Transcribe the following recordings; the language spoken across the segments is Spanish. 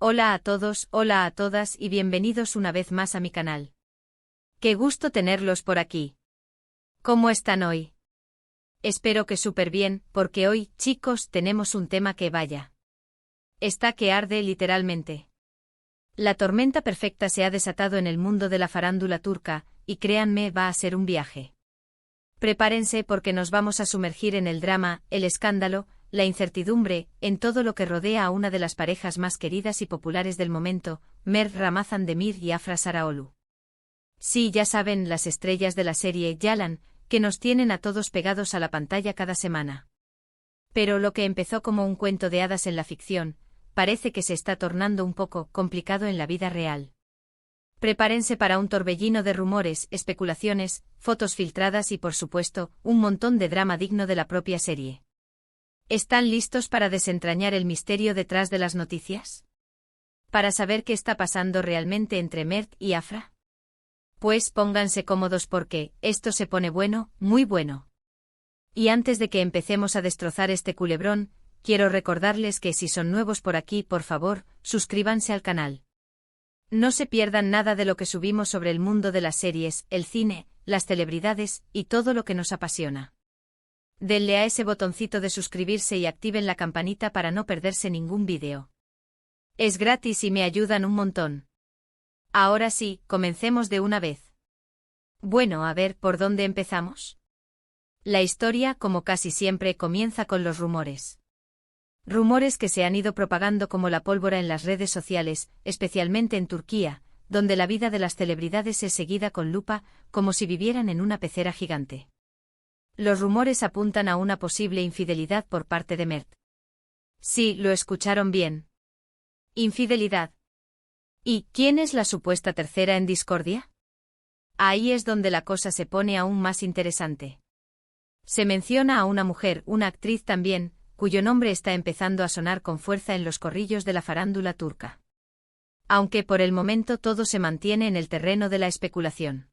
Hola a todos, hola a todas y bienvenidos una vez más a mi canal. Qué gusto tenerlos por aquí. ¿Cómo están hoy? Espero que súper bien, porque hoy, chicos, tenemos un tema que vaya. Está que arde literalmente. La tormenta perfecta se ha desatado en el mundo de la farándula turca, y créanme, va a ser un viaje. Prepárense porque nos vamos a sumergir en el drama, el escándalo, la incertidumbre, en todo lo que rodea a una de las parejas más queridas y populares del momento, Mert Ramazan Demir y Afra Sarıoğlu. Sí, ya saben, las estrellas de la serie Yalan, que nos tienen a todos pegados a la pantalla cada semana. Pero lo que empezó como un cuento de hadas en la ficción, parece que se está tornando un poco complicado en la vida real. Prepárense para un torbellino de rumores, especulaciones, fotos filtradas y por supuesto, un montón de drama digno de la propia serie. ¿Están listos para desentrañar el misterio detrás de las noticias? ¿Para saber qué está pasando realmente entre Mert y Afra? Pues pónganse cómodos porque esto se pone bueno, muy bueno. Y antes de que empecemos a destrozar este culebrón, quiero recordarles que si son nuevos por aquí, por favor, suscríbanse al canal. No se pierdan nada de lo que subimos sobre el mundo de las series, el cine, las celebridades y todo lo que nos apasiona. Denle a ese botoncito de suscribirse y activen la campanita para no perderse ningún vídeo. Es gratis y me ayudan un montón. Ahora sí, comencemos de una vez. Bueno, a ver, ¿por dónde empezamos? La historia, como casi siempre, comienza con los rumores. Rumores que se han ido propagando como la pólvora en las redes sociales, especialmente en Turquía, donde la vida de las celebridades es seguida con lupa, como si vivieran en una pecera gigante. Los rumores apuntan a una posible infidelidad por parte de Mert. Sí, lo escucharon bien. Infidelidad. ¿Y quién es la supuesta tercera en discordia? Ahí es donde la cosa se pone aún más interesante. Se menciona a una mujer, una actriz también, cuyo nombre está empezando a sonar con fuerza en los corrillos de la farándula turca. Aunque por el momento todo se mantiene en el terreno de la especulación.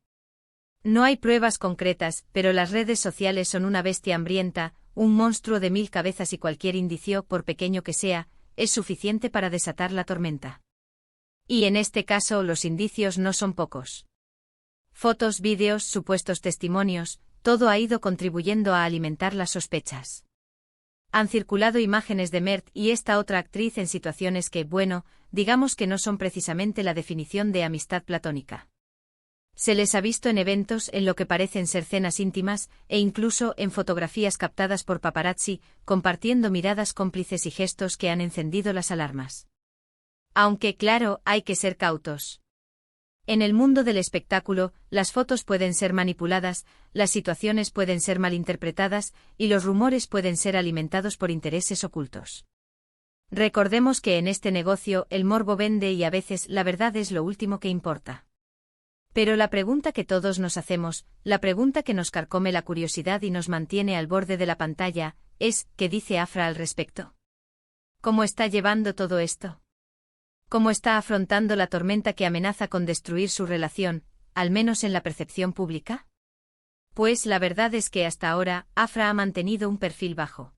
No hay pruebas concretas, pero las redes sociales son una bestia hambrienta, un monstruo de 1000 cabezas y cualquier indicio, por pequeño que sea, es suficiente para desatar la tormenta. Y en este caso los indicios no son pocos. Fotos, vídeos, supuestos testimonios, todo ha ido contribuyendo a alimentar las sospechas. Han circulado imágenes de Mert y esta otra actriz en situaciones que, bueno, digamos que no son precisamente la definición de amistad platónica. Se les ha visto en eventos en lo que parecen ser cenas íntimas, e incluso en fotografías captadas por paparazzi, compartiendo miradas cómplices y gestos que han encendido las alarmas. Aunque, claro, hay que ser cautos. En el mundo del espectáculo, las fotos pueden ser manipuladas, las situaciones pueden ser malinterpretadas, y los rumores pueden ser alimentados por intereses ocultos. Recordemos que en este negocio el morbo vende y a veces la verdad es lo último que importa. Pero la pregunta que todos nos hacemos, la pregunta que nos carcome la curiosidad y nos mantiene al borde de la pantalla, es, ¿qué dice Afra al respecto? ¿Cómo está llevando todo esto? ¿Cómo está afrontando la tormenta que amenaza con destruir su relación, al menos en la percepción pública? Pues la verdad es que hasta ahora, Afra ha mantenido un perfil bajo.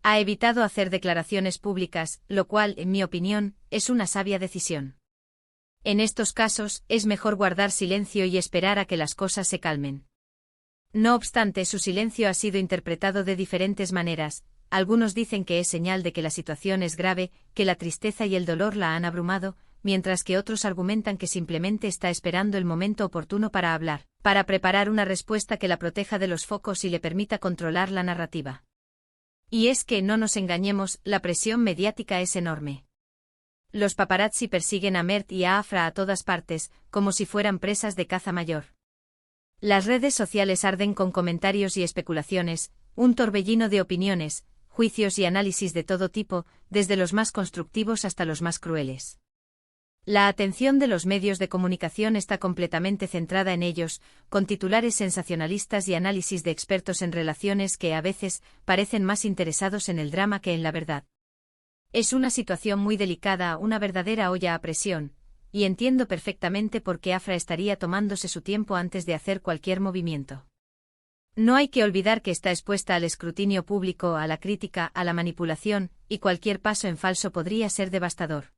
Ha evitado hacer declaraciones públicas, lo cual, en mi opinión, es una sabia decisión. En estos casos, es mejor guardar silencio y esperar a que las cosas se calmen. No obstante, su silencio ha sido interpretado de diferentes maneras. Algunos dicen que es señal de que la situación es grave, que la tristeza y el dolor la han abrumado, mientras que otros argumentan que simplemente está esperando el momento oportuno para hablar, para preparar una respuesta que la proteja de los focos y le permita controlar la narrativa. Y es que, no nos engañemos, la presión mediática es enorme. Los paparazzi persiguen a Mert y a Afra a todas partes, como si fueran presas de caza mayor. Las redes sociales arden con comentarios y especulaciones, un torbellino de opiniones, juicios y análisis de todo tipo, desde los más constructivos hasta los más crueles. La atención de los medios de comunicación está completamente centrada en ellos, con titulares sensacionalistas y análisis de expertos en relaciones que a veces parecen más interesados en el drama que en la verdad. Es una situación muy delicada, una verdadera olla a presión, y entiendo perfectamente por qué Afra estaría tomándose su tiempo antes de hacer cualquier movimiento. No hay que olvidar que está expuesta al escrutinio público, a la crítica, a la manipulación, y cualquier paso en falso podría ser devastador.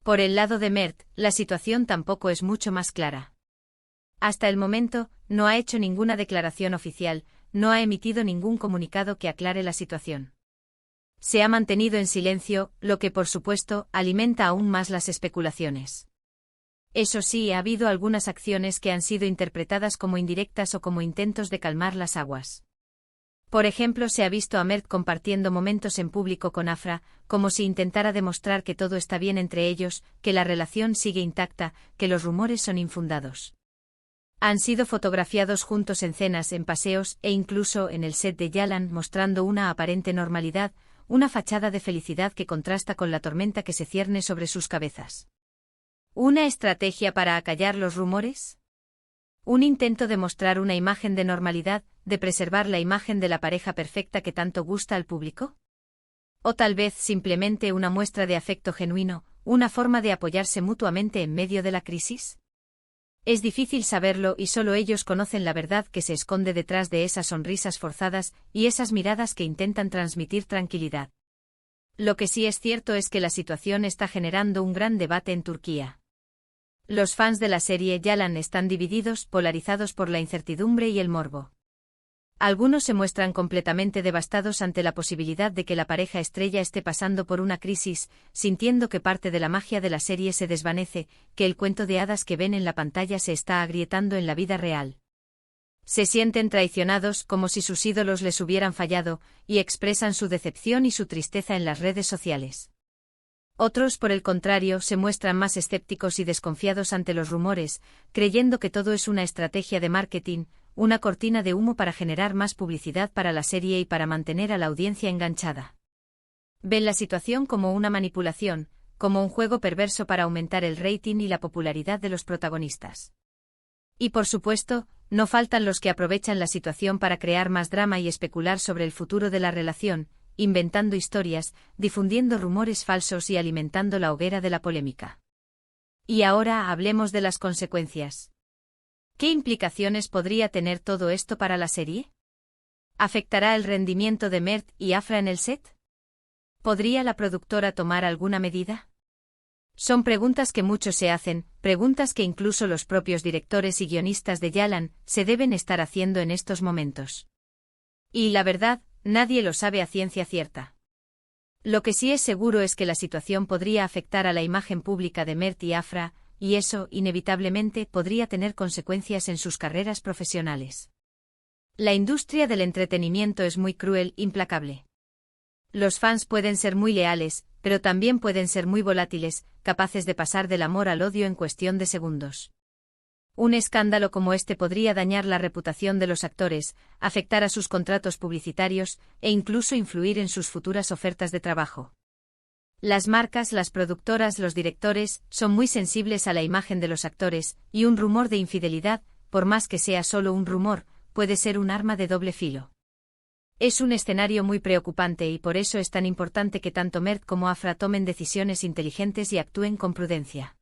Por el lado de Mert, la situación tampoco es mucho más clara. Hasta el momento, no ha hecho ninguna declaración oficial, no ha emitido ningún comunicado que aclare la situación. Se ha mantenido en silencio, lo que por supuesto, alimenta aún más las especulaciones. Eso sí, ha habido algunas acciones que han sido interpretadas como indirectas o como intentos de calmar las aguas. Por ejemplo, se ha visto a Mert compartiendo momentos en público con Afra, como si intentara demostrar que todo está bien entre ellos, que la relación sigue intacta, que los rumores son infundados. Han sido fotografiados juntos en cenas, en paseos e incluso en el set de Yalan, mostrando una aparente normalidad, una fachada de felicidad que contrasta con la tormenta que se cierne sobre sus cabezas. ¿Una estrategia para acallar los rumores? ¿Un intento de mostrar una imagen de normalidad, de preservar la imagen de la pareja perfecta que tanto gusta al público? ¿O tal vez simplemente una muestra de afecto genuino, una forma de apoyarse mutuamente en medio de la crisis? Es difícil saberlo y solo ellos conocen la verdad que se esconde detrás de esas sonrisas forzadas y esas miradas que intentan transmitir tranquilidad. Lo que sí es cierto es que la situación está generando un gran debate en Turquía. Los fans de la serie Yalan están divididos, polarizados por la incertidumbre y el morbo. Algunos se muestran completamente devastados ante la posibilidad de que la pareja estrella esté pasando por una crisis, sintiendo que parte de la magia de la serie se desvanece, que el cuento de hadas que ven en la pantalla se está agrietando en la vida real. Se sienten traicionados, como si sus ídolos les hubieran fallado, y expresan su decepción y su tristeza en las redes sociales. Otros, por el contrario, se muestran más escépticos y desconfiados ante los rumores, creyendo que todo es una estrategia de marketing, una cortina de humo para generar más publicidad para la serie y para mantener a la audiencia enganchada. Ven la situación como una manipulación, como un juego perverso para aumentar el rating y la popularidad de los protagonistas. Y por supuesto, no faltan los que aprovechan la situación para crear más drama y especular sobre el futuro de la relación, inventando historias, difundiendo rumores falsos y alimentando la hoguera de la polémica. Y ahora hablemos de las consecuencias. ¿Qué implicaciones podría tener todo esto para la serie? ¿Afectará el rendimiento de Mert y Afra en el set? ¿Podría la productora tomar alguna medida? Son preguntas que muchos se hacen, preguntas que incluso los propios directores y guionistas de Yalan se deben estar haciendo en estos momentos. Y la verdad, nadie lo sabe a ciencia cierta. Lo que sí es seguro es que la situación podría afectar a la imagen pública de Mert y Afra, y eso, inevitablemente, podría tener consecuencias en sus carreras profesionales. La industria del entretenimiento es muy cruel, implacable. Los fans pueden ser muy leales, pero también pueden ser muy volátiles, capaces de pasar del amor al odio en cuestión de segundos. Un escándalo como este podría dañar la reputación de los actores, afectar a sus contratos publicitarios, e incluso influir en sus futuras ofertas de trabajo. Las marcas, las productoras, los directores, son muy sensibles a la imagen de los actores, y un rumor de infidelidad, por más que sea solo un rumor, puede ser un arma de doble filo. Es un escenario muy preocupante y por eso es tan importante que tanto Mert como Afra tomen decisiones inteligentes y actúen con prudencia.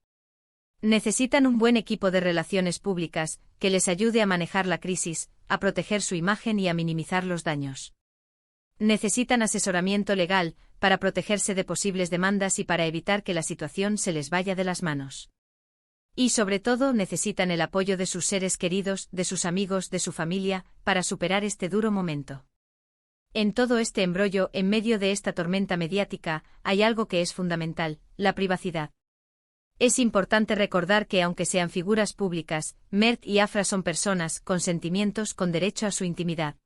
Necesitan un buen equipo de relaciones públicas, que les ayude a manejar la crisis, a proteger su imagen y a minimizar los daños. Necesitan asesoramiento legal, para protegerse de posibles demandas y para evitar que la situación se les vaya de las manos. Y sobre todo necesitan el apoyo de sus seres queridos, de sus amigos, de su familia, para superar este duro momento. En todo este embrollo, en medio de esta tormenta mediática, hay algo que es fundamental, la privacidad. Es importante recordar que aunque sean figuras públicas, Mert y Afra son personas, con sentimientos, con derecho a su intimidad.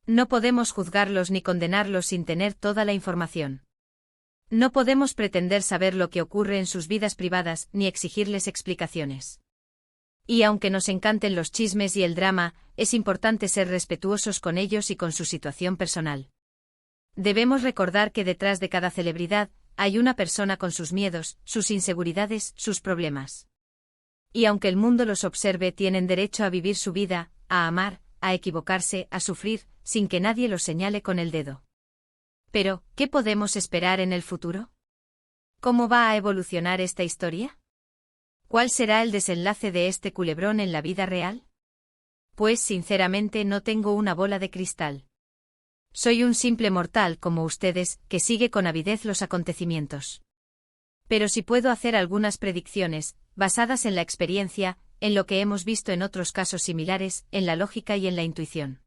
No podemos juzgarlos ni condenarlos sin tener toda la información. No podemos pretender saber lo que ocurre en sus vidas privadas ni exigirles explicaciones. Y aunque nos encanten los chismes y el drama, es importante ser respetuosos con ellos y con su situación personal. Debemos recordar que detrás de cada celebridad, hay una persona con sus miedos, sus inseguridades, sus problemas. Y aunque el mundo los observe, tienen derecho a vivir su vida, a amar, a equivocarse, a sufrir, sin que nadie los señale con el dedo. Pero, ¿qué podemos esperar en el futuro? ¿Cómo va a evolucionar esta historia? ¿Cuál será el desenlace de este culebrón en la vida real? Pues sinceramente no tengo una bola de cristal. Soy un simple mortal como ustedes, que sigue con avidez los acontecimientos. Pero sí puedo hacer algunas predicciones, basadas en la experiencia, en lo que hemos visto en otros casos similares, en la lógica y en la intuición.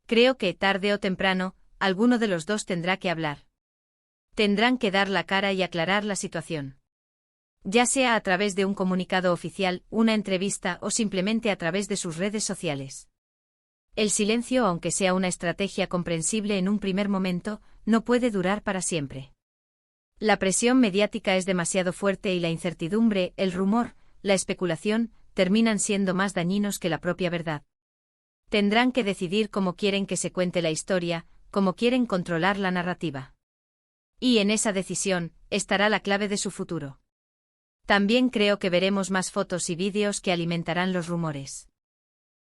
Creo que, tarde o temprano, alguno de los dos tendrá que hablar. Tendrán que dar la cara y aclarar la situación. Ya sea a través de un comunicado oficial, una entrevista o simplemente a través de sus redes sociales. El silencio, aunque sea una estrategia comprensible en un primer momento, no puede durar para siempre. La presión mediática es demasiado fuerte y la incertidumbre, el rumor, la especulación, terminan siendo más dañinos que la propia verdad. Tendrán que decidir cómo quieren que se cuente la historia, cómo quieren controlar la narrativa. Y en esa decisión, estará la clave de su futuro. También creo que veremos más fotos y vídeos que alimentarán los rumores.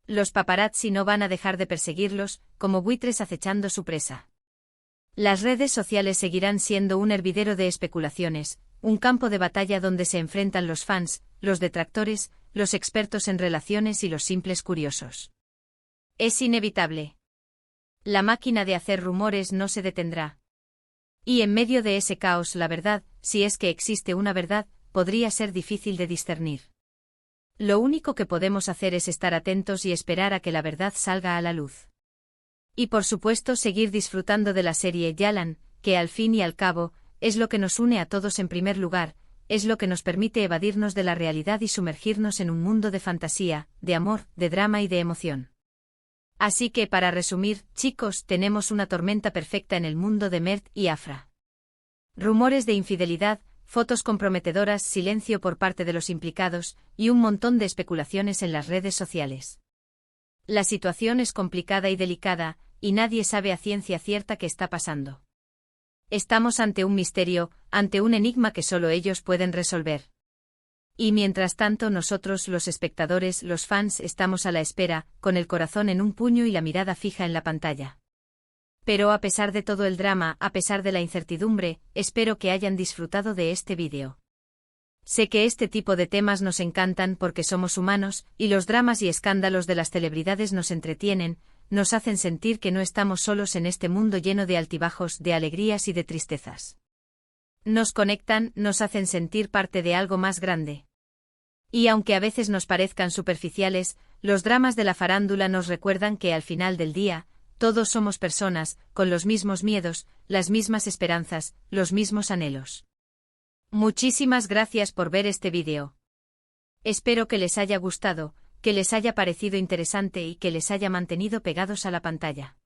Los paparazzi no van a dejar de perseguirlos, como buitres acechando su presa. Las redes sociales seguirán siendo un hervidero de especulaciones, un campo de batalla donde se enfrentan los fans, los detractores, los expertos en relaciones y los simples curiosos. Es inevitable. La máquina de hacer rumores no se detendrá. Y en medio de ese caos la verdad, si es que existe una verdad, podría ser difícil de discernir. Lo único que podemos hacer es estar atentos y esperar a que la verdad salga a la luz. Y por supuesto seguir disfrutando de la serie Yalan, que al fin y al cabo, es lo que nos une a todos en primer lugar, es lo que nos permite evadirnos de la realidad y sumergirnos en un mundo de fantasía, de amor, de drama y de emoción. Así que para resumir, chicos, tenemos una tormenta perfecta en el mundo de Mert y Afra. Rumores de infidelidad, fotos comprometedoras, silencio por parte de los implicados, y un montón de especulaciones en las redes sociales. La situación es complicada y delicada, y nadie sabe a ciencia cierta qué está pasando. Estamos ante un misterio, ante un enigma que solo ellos pueden resolver. Y mientras tanto nosotros los espectadores, los fans, estamos a la espera, con el corazón en un puño y la mirada fija en la pantalla. Pero a pesar de todo el drama, a pesar de la incertidumbre, espero que hayan disfrutado de este vídeo. Sé que este tipo de temas nos encantan porque somos humanos, y los dramas y escándalos de las celebridades nos entretienen, nos hacen sentir que no estamos solos en este mundo lleno de altibajos, de alegrías y de tristezas. Nos conectan, nos hacen sentir parte de algo más grande. Y aunque a veces nos parezcan superficiales, los dramas de la farándula nos recuerdan que al final del día, todos somos personas, con los mismos miedos, las mismas esperanzas, los mismos anhelos. Muchísimas gracias por ver este vídeo. Espero que les haya gustado, que les haya parecido interesante y que les haya mantenido pegados a la pantalla.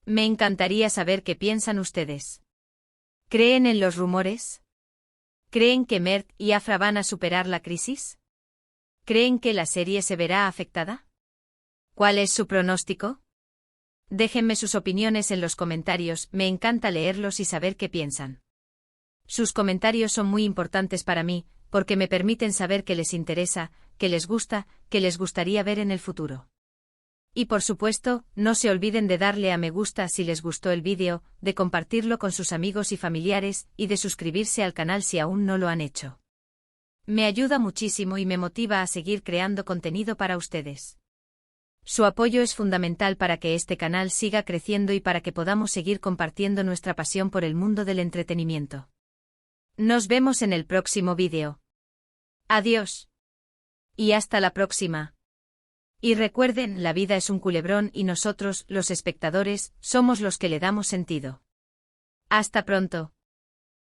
Me encantaría saber qué piensan ustedes. ¿Creen en los rumores? ¿Creen que Mert y Afra van a superar la crisis? ¿Creen que la serie se verá afectada? ¿Cuál es su pronóstico? Déjenme sus opiniones en los comentarios, me encanta leerlos y saber qué piensan. Sus comentarios son muy importantes para mí, porque me permiten saber qué les interesa, qué les gusta, qué les gustaría ver en el futuro. Y por supuesto, no se olviden de darle a me gusta si les gustó el vídeo, de compartirlo con sus amigos y familiares, y de suscribirse al canal si aún no lo han hecho. Me ayuda muchísimo y me motiva a seguir creando contenido para ustedes. Su apoyo es fundamental para que este canal siga creciendo y para que podamos seguir compartiendo nuestra pasión por el mundo del entretenimiento. Nos vemos en el próximo vídeo. Adiós. Y hasta la próxima. Y recuerden, la vida es un culebrón y nosotros, los espectadores, somos los que le damos sentido. Hasta pronto.